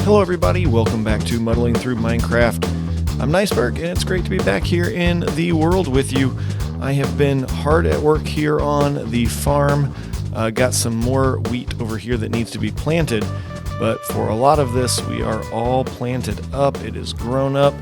Hello everybody, welcome back to Muddling Through Minecraft. I'm Niceberg, and it's great to be back here in the world with you. I have been hard at work here on the farm. Got some more wheat over here that needs to be planted, but for a lot of this, we are all planted up. It is grown up,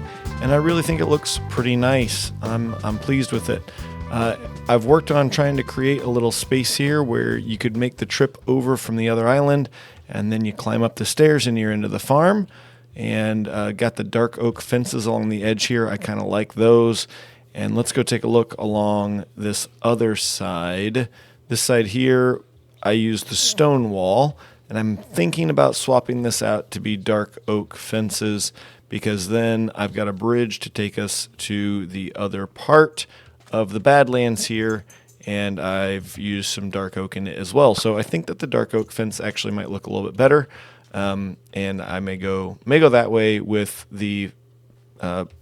and I really think it looks pretty nice. I'm pleased with it. I've worked on trying to create a little space here where you could make the trip over from the other island, and then you climb up the stairs and you're into the farm. And got the dark oak fences along the edge here. I kind of like those. And let's go take a look along this other side. This side here, I used the stone wall, and I'm thinking about swapping this out to be dark oak fences, because then I've got a bridge to take us to the other part of the Badlands here, and I've used some dark oak in it as well. So I think that the dark oak fence actually might look a little bit better, and I may go that way with the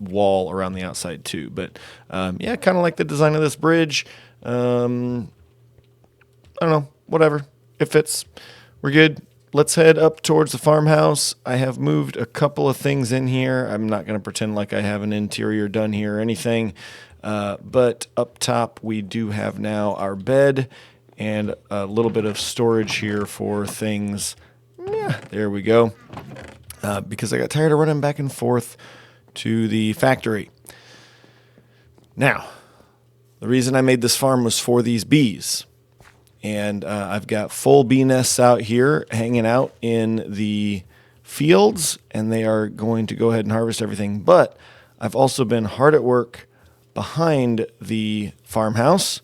wall around the outside too. But yeah, kind of like the design of this bridge. I don't know, whatever. It fits. We're good. Let's head up towards the farmhouse. I have moved a couple of things in here. I'm not going to pretend like I have an interior done here or anything. But up top, we do have now our bed and a little bit of storage here for things. Yeah, there we go. Because I got tired of running back and forth to the factory. Now, the reason I made this farm was for these bees. And I've got full bee nests out here hanging out in the fields, and they are going to go ahead and harvest everything. But I've also been hard at work behind the farmhouse,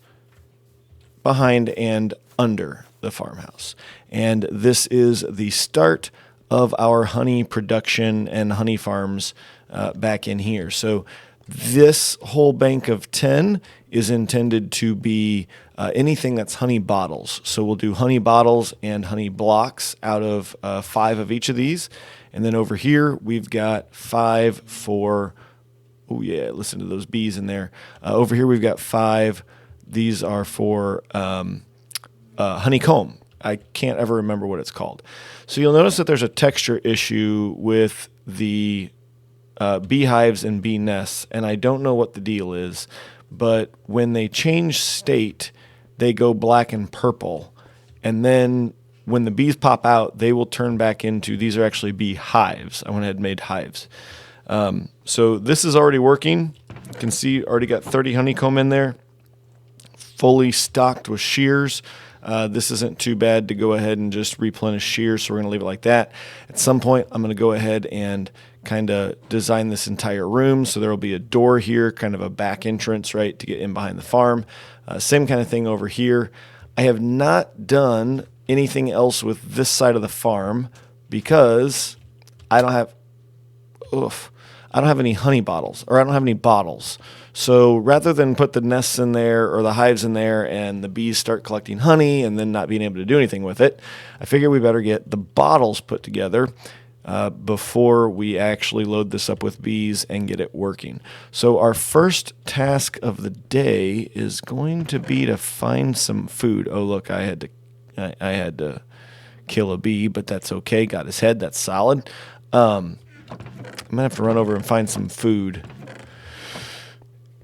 behind and under the farmhouse. And this is the start of our honey production and honey farms back in here. So this whole bank of 10 is intended to be anything that's honey bottles. So we'll do honey bottles and honey blocks out of 5 of each of these. And then over here, we've got 5 for... Oh, yeah, listen to those bees in there. Over here, we've got 5. These are for honeycomb. I can't ever remember what it's called. So you'll notice that there's a texture issue with the beehives and bee nests, and I don't know what the deal is, but when they change state, they go black and purple. And then when the bees pop out, they will turn back into, these are actually bee hives. I went ahead and made hives. So this is already working. You can see already got 30 honeycomb in there, fully stocked with shears. This isn't too bad to go ahead and just replenish shears, so we're going to leave it like that. At some point, I'm going to go ahead and kind of design this entire room. So there will be a door here, kind of a back entrance, right, to get in behind the farm. Same kind of thing over here. I have not done anything else with this side of the farm because I don't have any honey bottles, or I don't have any bottles. So rather than put the nests in there or the hives in there and the bees start collecting honey and then not being able to do anything with it, I figured we better get the bottles put together before we actually load this up with bees and get it working. So our first task of the day is going to be to find some food. Oh, look, I had to kill a bee, but that's okay. Got his head. That's solid. I'm going to have to run over and find some food.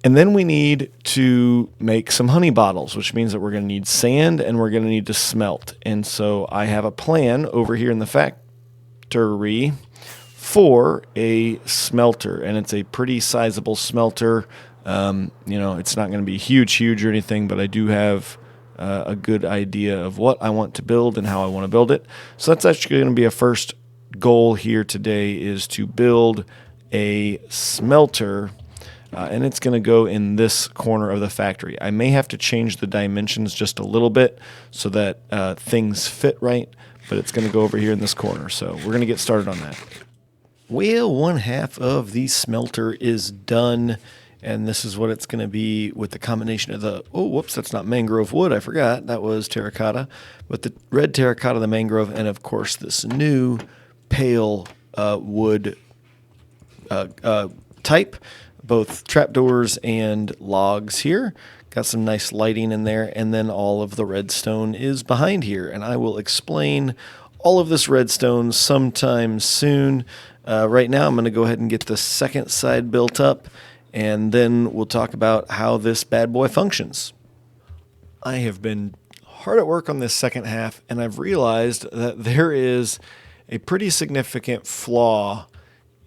And then we need to make some honey bottles, which means that we're going to need sand and we're going to need to smelt. And so I have a plan over here in the factory for a smelter. And it's a pretty sizable smelter. It's not going to be huge or anything, but I do have a good idea of what I want to build and how I want to build it. So that's actually going to be a first goal here today, is to build a smelter, and it's going to go in this corner of the factory. I may have to change the dimensions just a little bit so that things fit right, but it's going to go over here in this corner. So we're going to get started on that. Well, one half of the smelter is done, and this is what it's going to be with the combination of the, that's not mangrove wood, I forgot, that was terracotta, with the red terracotta, the mangrove, and of course this new pale wood type, both trapdoors and logs here. Got some nice lighting in there, and then all of the redstone is behind here, and I will explain all of this redstone sometime soon. Right now, I'm going to go ahead and get the second side built up, and then we'll talk about how this bad boy functions. I have been hard at work on this second half, and I've realized that there is a pretty significant flaw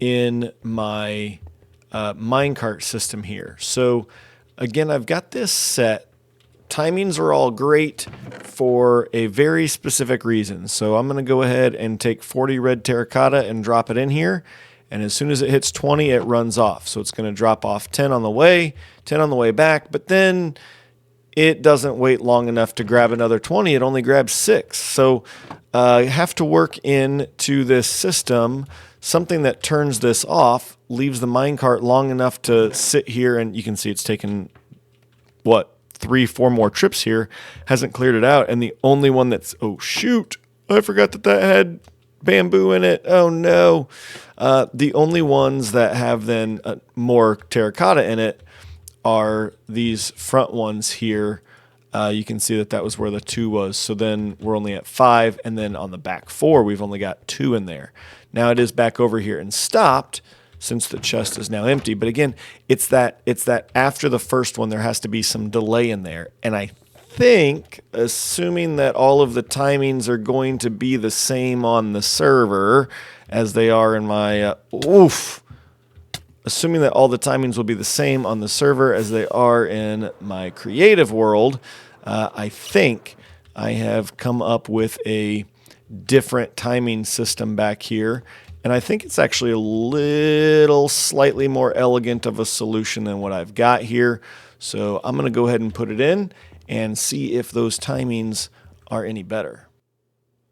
in my minecart system here. So again, I've got this set. Timings are all great for a very specific reason. So I'm going to go ahead and take 40 red terracotta and drop it in here. And as soon as it hits 20, it runs off. So it's going to drop off 10 on the way, 10 on the way back. But then it doesn't wait long enough to grab another 20. It only grabs 6. So I have to work into this system something that turns this off, leaves the minecart long enough to sit here. And you can see it's taken, 3-4 more trips here, hasn't cleared it out. And the only one that's, oh shoot, I forgot that had bamboo in it. Oh no. The only ones that have then more terracotta in it are these front ones here. You can see that was where the 2 was. So then we're only at 5. And then on the back 4, we've only got 2 in there. Now it is back over here and stopped, since the chest is now empty. But again, it's that after the first one, there has to be some delay in there. And I think, assuming that all of the timings are going to be the same on the server as they are in my, assuming that all the timings will be the same on the server as they are in my creative world, I think I have come up with a different timing system back here. And I think it's actually a little slightly more elegant of a solution than what I've got here. So I'm going to go ahead and put it in and see if those timings are any better.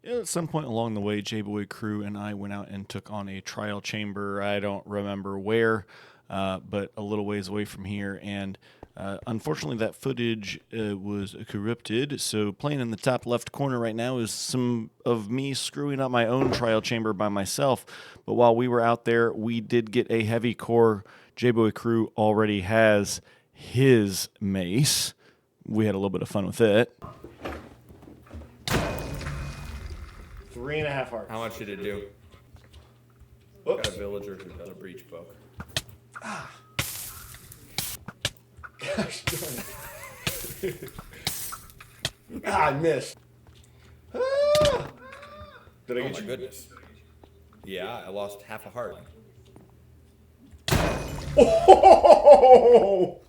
At some point along the way, J-Boy Crew and I went out and took on a trial chamber. I don't remember where, but a little ways away from here. And unfortunately, that footage was corrupted. So playing in the top left corner right now is some of me screwing up my own trial chamber by myself. But while we were out there, we did get a heavy core. J-Boy Crew already has his mace. We had a little bit of fun with it. 3.5 hearts. How much did it do? Oops. Got a villager who got a breach book. Gosh darn it. I missed. Did I get my you? Goodness. Yeah, I lost half a heart. Oh!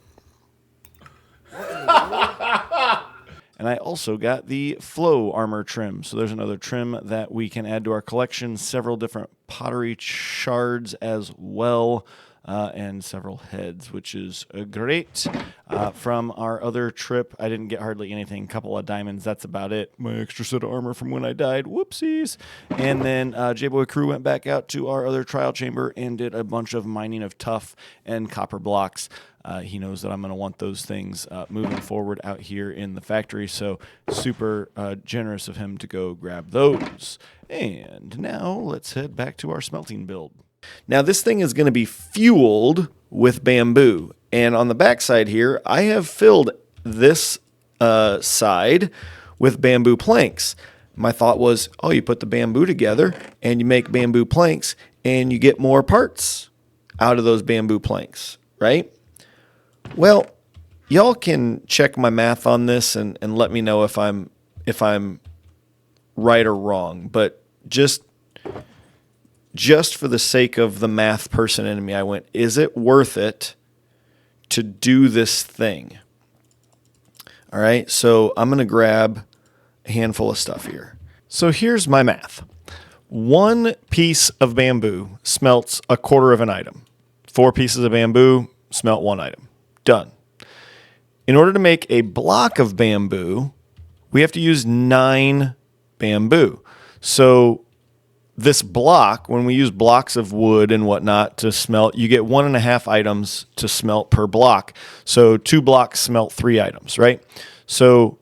And I also got the flow armor trim. So there's another trim that we can add to our collection. Several different pottery shards as well. And several heads, which is great. From our other trip, I didn't get hardly anything. A couple of diamonds, that's about it. My extra set of armor from when I died. Whoopsies. And then J-Boy Crew went back out to our other trial chamber and did a bunch of mining of tuff and copper blocks. He knows that I'm going to want those things moving forward out here in the factory, so super generous of him to go grab those. And now let's head back to our smelting build. Now this thing is going to be fueled with bamboo, and on the back side here, I have filled this side with bamboo planks. My thought was, oh, you put the bamboo together and you make bamboo planks and you get more parts out of those bamboo planks, right? Well, y'all can check my math on this and let me know if I'm right or wrong, but just for the sake of the math person in me, I went, is it worth it to do this thing? All right, so I'm going to grab a handful of stuff here. So here's my math. 1 piece of bamboo smelts a quarter of an item. 4 pieces of bamboo smelt 1 item. Done. In order to make a block of bamboo, we have to use 9 bamboo. So this block, when we use blocks of wood and whatnot to smelt, you get 1.5 items to smelt per block. So 2 blocks smelt 3 items, right? So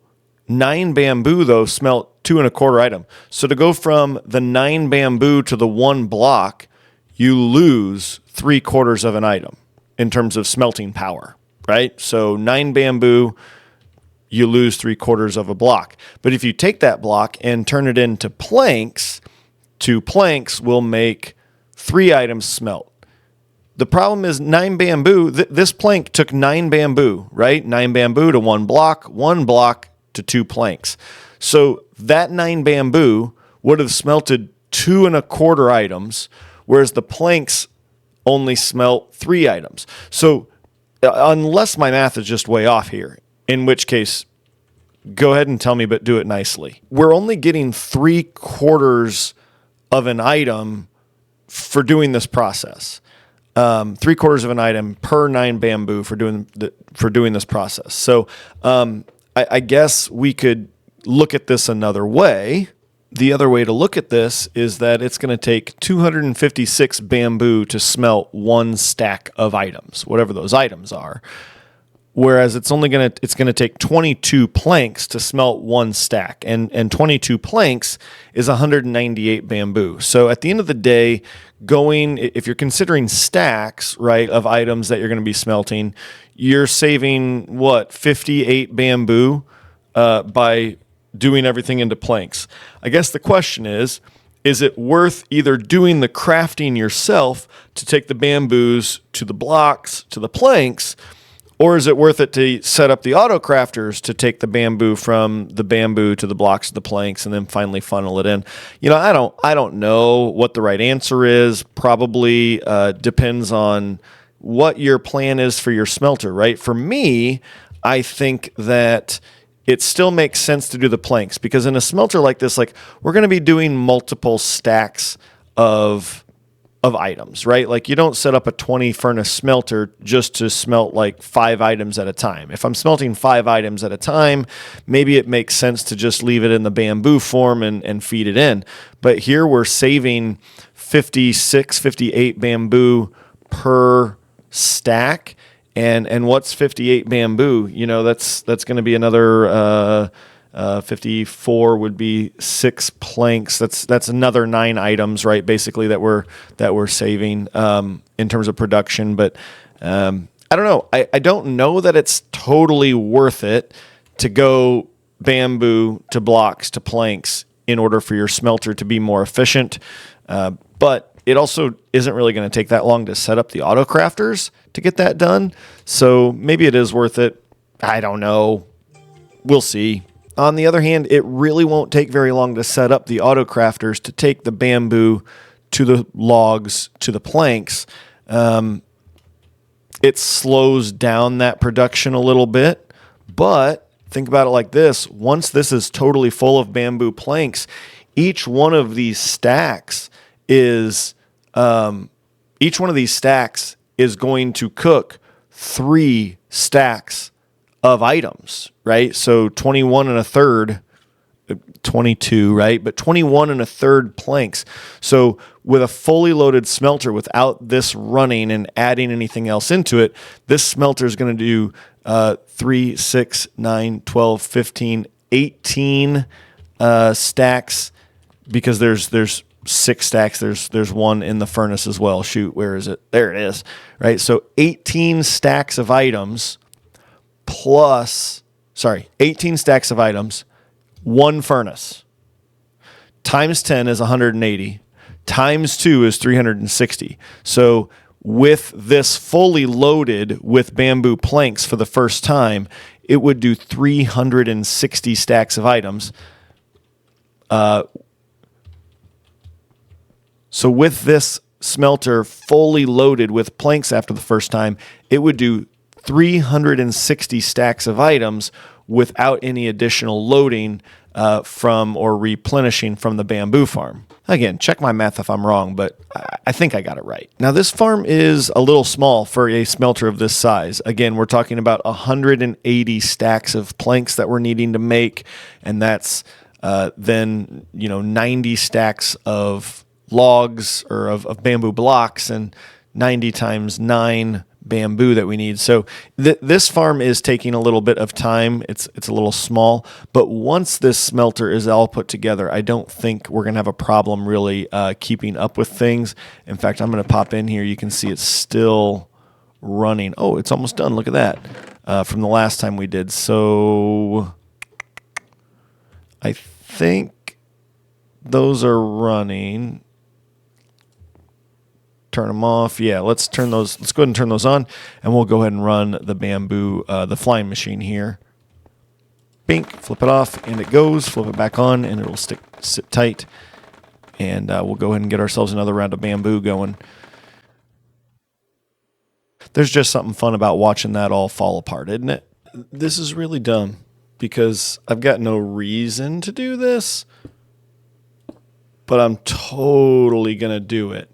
9 bamboo, though, smelt 2.25 items. So to go from the 9 bamboo to the 1 block, you lose 3/4 of an item in terms of smelting power, right? So 9 bamboo, you lose 3/4 of a block. But if you take that block and turn it into planks, 2 planks will make 3 items smelt. The problem is 9 bamboo. This plank took 9 bamboo, right? 9 bamboo to 1 block to 2 planks. So that 9 bamboo would have smelted 2 1/4 items, whereas the planks only smelt 3 items. So unless my math is just way off here, in which case, go ahead and tell me, but do it nicely. We're only getting 3/4 of an item for doing this process. 3/4 of an item per 9 bamboo for doing this process. So I guess we could look at this another way. The other way to look at this is that it's going to take 256 bamboo to smelt 1 stack of items, whatever those items are. Whereas it's going to take 22 planks to smelt 1 stack, and 22 planks is 198 bamboo. So at the end of the day, if you're considering stacks, right, of items that you're going to be smelting, you're saving 58 bamboo by doing everything into planks. I guess the question is it worth either doing the crafting yourself to take the bamboos to the blocks to the planks, or is it worth it to set up the auto crafters to take the bamboo from the bamboo to the blocks to the planks and then finally funnel it in? I don't know what the right answer is. Probably depends on what your plan is for your smelter, right? For me, I think that it still makes sense to do the planks, because in a smelter like this, like, we're going to be doing multiple stacks of items, right? Like, you don't set up a 20 furnace smelter just to smelt like 5 items at a time. If I'm smelting 5 items at a time, maybe it makes sense to just leave it in the bamboo form and feed it in. But here we're saving 56, 58 bamboo per stack. And what's 58 bamboo? That's going to be another 54 would be 6 planks. That's another 9 items, right? Basically that we're saving in terms of production. But I don't know. I don't know that it's totally worth it to go bamboo to blocks to planks in order for your smelter to be more efficient. But it also isn't really going to take that long to set up the auto crafters to get that done. So maybe it is worth it. I don't know. We'll see. On the other hand, it really won't take very long to set up the auto crafters to take the bamboo to the logs to the planks. It slows down that production a little bit, but think about it like this. Once this is totally full of bamboo planks, each one of these stacks is going to cook 3 stacks of items, right? So 21 1/3, 22, right? But 21 1/3 planks. So with a fully loaded smelter without this running and adding anything else into it, this smelter is going to do 3, 6, 9, 12, 15, 18 stacks, because there's 6 stacks. There's one in the furnace as well. Shoot, where is it? There it is. Right. So 18 stacks of items 18 stacks of items, 1 furnace. Times 10 is 180. Times 2 is 360. So with this fully loaded with bamboo planks for the first time, it would do 360 stacks of items. So with this smelter fully loaded with planks after the first time, it would do 360 stacks of items without any additional loading from or replenishing from the bamboo farm. Again, check my math if I'm wrong, but I think I got it right. Now, this farm is a little small for a smelter of this size. Again, we're talking about 180 stacks of planks that we're needing to make, and that's then 90 stacks of logs or of bamboo blocks and 90 times 9 bamboo that we need. So this farm is taking a little bit of time. It's a little small, but once this smelter is all put together, I don't think we're going to have a problem really keeping up with things. In fact, I'm going to pop in here. You can see it's still running. Oh, it's almost done. Look at that. from the last time we did. So I think those are running. Turn them off. Yeah, let's turn those. Let's go ahead and turn those on, and we'll go ahead and run the bamboo, the flying machine here. Bink, flip it off, and it goes. Flip it back on, and it'll sit tight. And we'll go ahead and get ourselves another round of bamboo going. There's just something fun about watching that all fall apart, isn't it? This is really dumb because I've got no reason to do this, but I'm totally going to do it.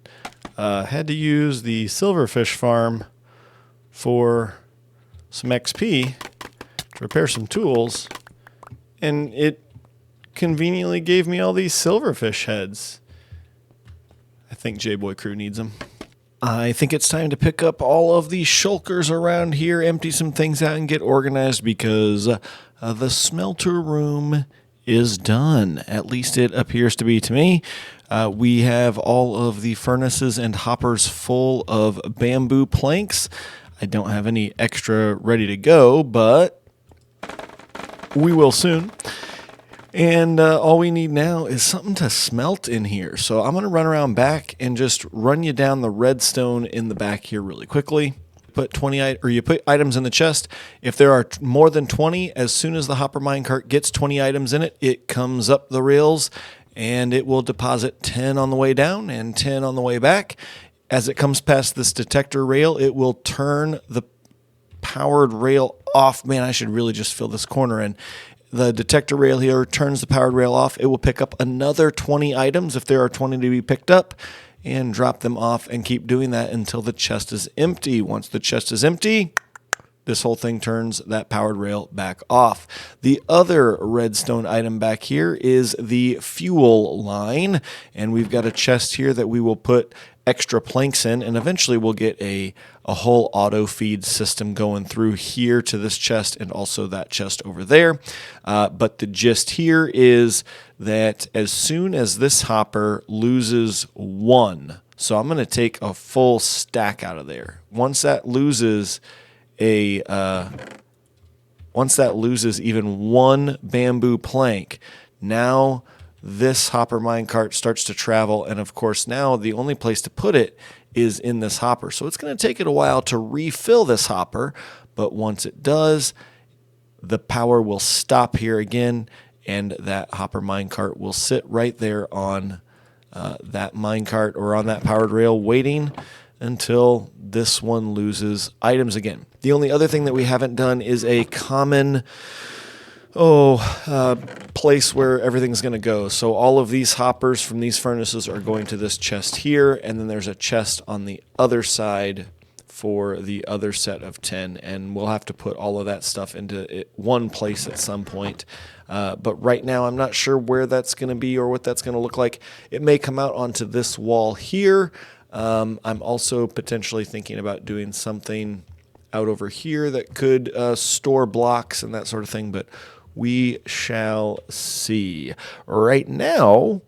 Had to use the silverfish farm for some XP to repair some tools, and it conveniently gave me all these silverfish heads. I think J-Boy Crew needs them. I think it's time to pick up all of the shulkers around here, empty some things out, and get organized because the smelter room is done. At least it appears to be to me. We have all of the furnaces and hoppers full of bamboo planks. I don't have any extra ready to go, but we will soon. And all we need now is something to smelt in here. So I'm going to run around back and just run you down the redstone in the back here really quickly. You put items in the chest. If there are more than 20, as soon as the hopper minecart gets 20 items in it, it comes up the rails and it will deposit 10 on the way down and 10 on the way back. As it comes past this detector rail, it will turn the powered rail off. Man, I should really just fill this corner in. The detector rail here turns the powered rail off. It will pick up another 20 items if there are 20 to be picked up, and drop them off and keep doing that until the chest is empty. Once the chest is empty, this whole thing turns that powered rail back off. The other redstone item back here is the fuel line, and we've got a chest here that we will put extra planks in, and eventually we'll get a whole auto feed system going through here to this chest and also that chest over there. But the gist here is that as soon as this hopper loses one, so I'm going to take a full stack out of there. Once that loses even one bamboo plank, now this hopper minecart starts to travel, and of course now the only place to put it is in this hopper. So it's going to take it a while to refill this hopper, but once it does, the power will stop here again, and that hopper minecart will sit right there on that minecart or on that powered rail waiting until this one loses items again. The only other thing that we haven't done is a common place where everything's going to go. So all of these hoppers from these furnaces are going to this chest here, and then there's a chest on the other side for the other set of 10, and we'll have to put all of that stuff into one place at some point. But right now I'm not sure where that's going to be or what that's going to look like. It may come out onto this wall here. I'm also potentially thinking about doing something out over here that could store blocks and that sort of thing, but we shall see. Right now,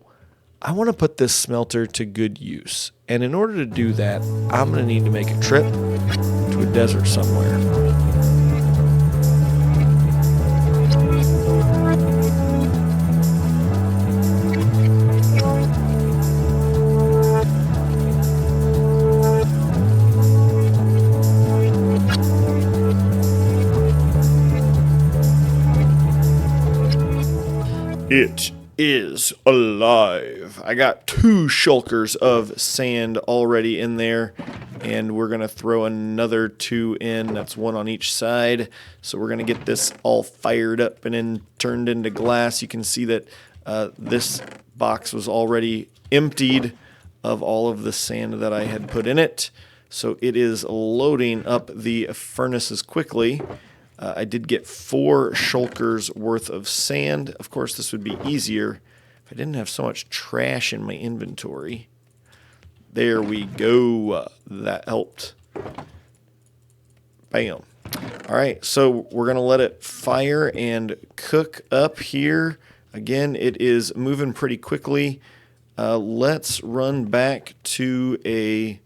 I want to put this smelter to good use. And in order to do that, I'm going to need to make a trip to a desert somewhere. It is alive. I got 2 shulkers of sand already in there, and we're going to throw another 2 in. That's 1 on each side. So we're going to get this all fired up and then turned into glass. You can see that this box was already emptied of all of the sand that I had put in it. So it is loading up the furnaces quickly. I did get 4 shulkers worth of sand. Of course, this would be easier if I didn't have so much trash in my inventory. There we go. That helped. Bam. All right, so we're going to let it fire and cook up here. Again, it is moving pretty quickly. Let's run back to a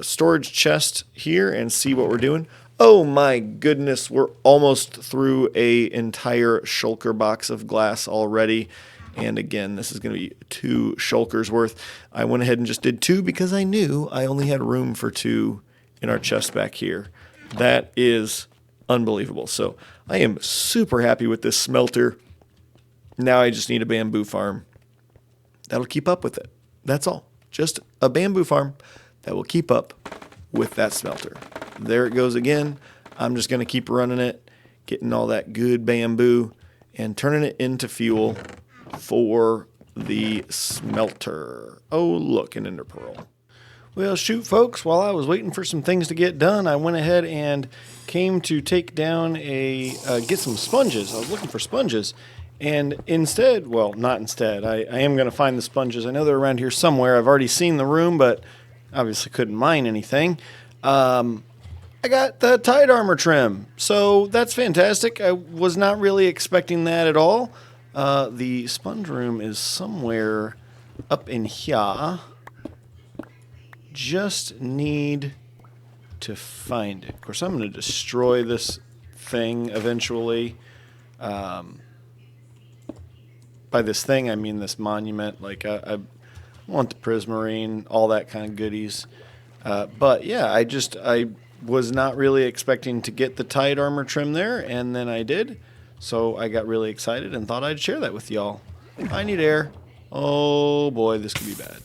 storage chest here and see what we're doing. Oh my goodness, we're almost through a entire shulker box of glass already. And again, this is going to be 2 shulkers worth. I went ahead and just did 2 because I knew I only had room for 2 in our chest back here. That is unbelievable. So I am super happy with this smelter. Now I just need a bamboo farm that'll keep up with it. That's all. Just a bamboo farm that will keep up with that smelter. There it goes again. I'm just going to keep running it, getting all that good bamboo and turning it into fuel for the smelter. Oh, look, an ender pearl. Well, shoot, folks, while I was waiting for some things to get done, I went ahead and came to take down get some sponges. I was looking for sponges. And instead, well, not instead, I am going to find the sponges. I know they're around here somewhere. I've already seen the room, but obviously couldn't mine anything. I got the tide armor trim, so that's fantastic. I was not really expecting that at all. The sponge room is somewhere up in here. Just need to find it. Of course, I'm going to destroy this thing eventually. By this thing, I mean this monument. Like, I want the prismarine, all that kind of goodies. But yeah, I was not really expecting to get the tide armor trim there, and then I did. So I got really excited and thought I'd share that with y'all. I need air. Oh boy, this could be bad.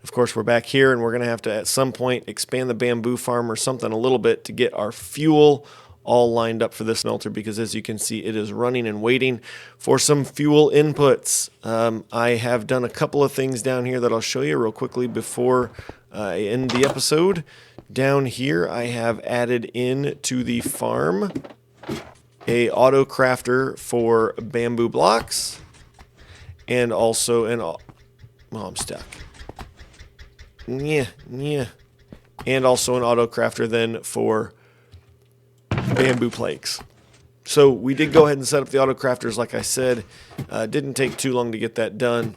Of course, we're back here, and we're going to have to, at some point, expand the bamboo farm or something a little bit to get our fuel all lined up for this smelter, because as you can see, it is running and waiting for some fuel inputs. I have done a couple of things down here that I'll show you real quickly before I end the episode. Down here, I have added in to the farm a auto crafter for bamboo blocks, and also I'm stuck. And also an auto crafter then for bamboo planks. So we did go ahead and set up the auto crafters, like I said. Didn't take too long to get that done.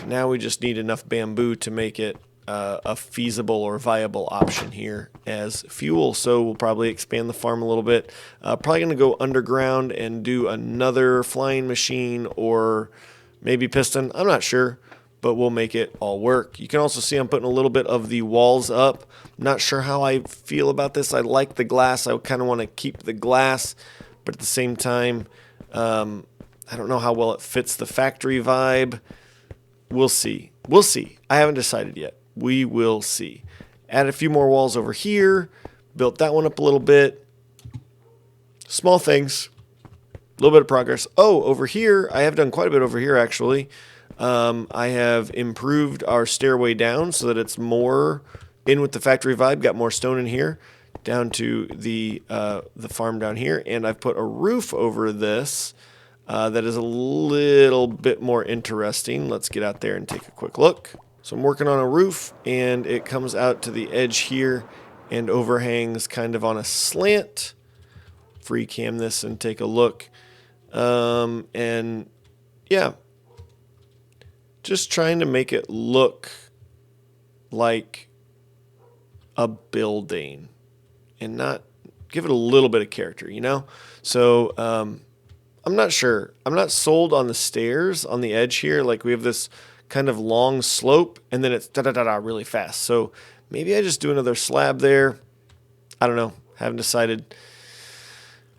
Now we just need enough bamboo to make it a feasible or viable option here as fuel. So we'll probably expand the farm a little bit. Probably going to go underground and do another flying machine or maybe piston. I'm not sure, but we'll make it all work. You can also see I'm putting a little bit of the walls up. I'm not sure how I feel about this. I like the glass. I kind of want to keep the glass, but at the same time, I don't know how well it fits the factory vibe. We'll see. We'll see. I haven't decided yet. We will see. Add a few more walls over here. Built that one up a little bit. Small things. A little bit of progress. Oh, over here, I have done quite a bit over here, actually. I have improved our stairway down so that it's more in with the factory vibe. Got more stone in here, down to the farm down here, and I've put a roof over this that is a little bit more interesting. Let's get out there and take a quick look. So I'm working on a roof, and it comes out to the edge here and overhangs kind of on a slant. Free cam this and take a look, and yeah. Just trying to make it look like a building and not give it a little bit of character, you know? So I'm not sure. I'm not sold on the stairs on the edge here. Like we have this kind of long slope and then it's da-da-da-da really fast. So maybe I just do another slab there. I don't know. Haven't decided.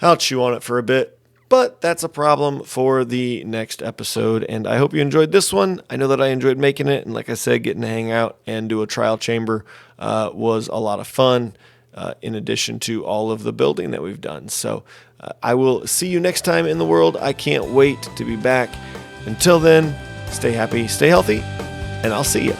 I'll chew on it for a bit. But that's a problem for the next episode, and I hope you enjoyed this one. I know that I enjoyed making it, and like I said, getting to hang out and do a trial chamber was a lot of fun, in addition to all of the building that we've done. So I will see you next time in the world. I can't wait to be back. Until then, stay happy, stay healthy, and I'll see you.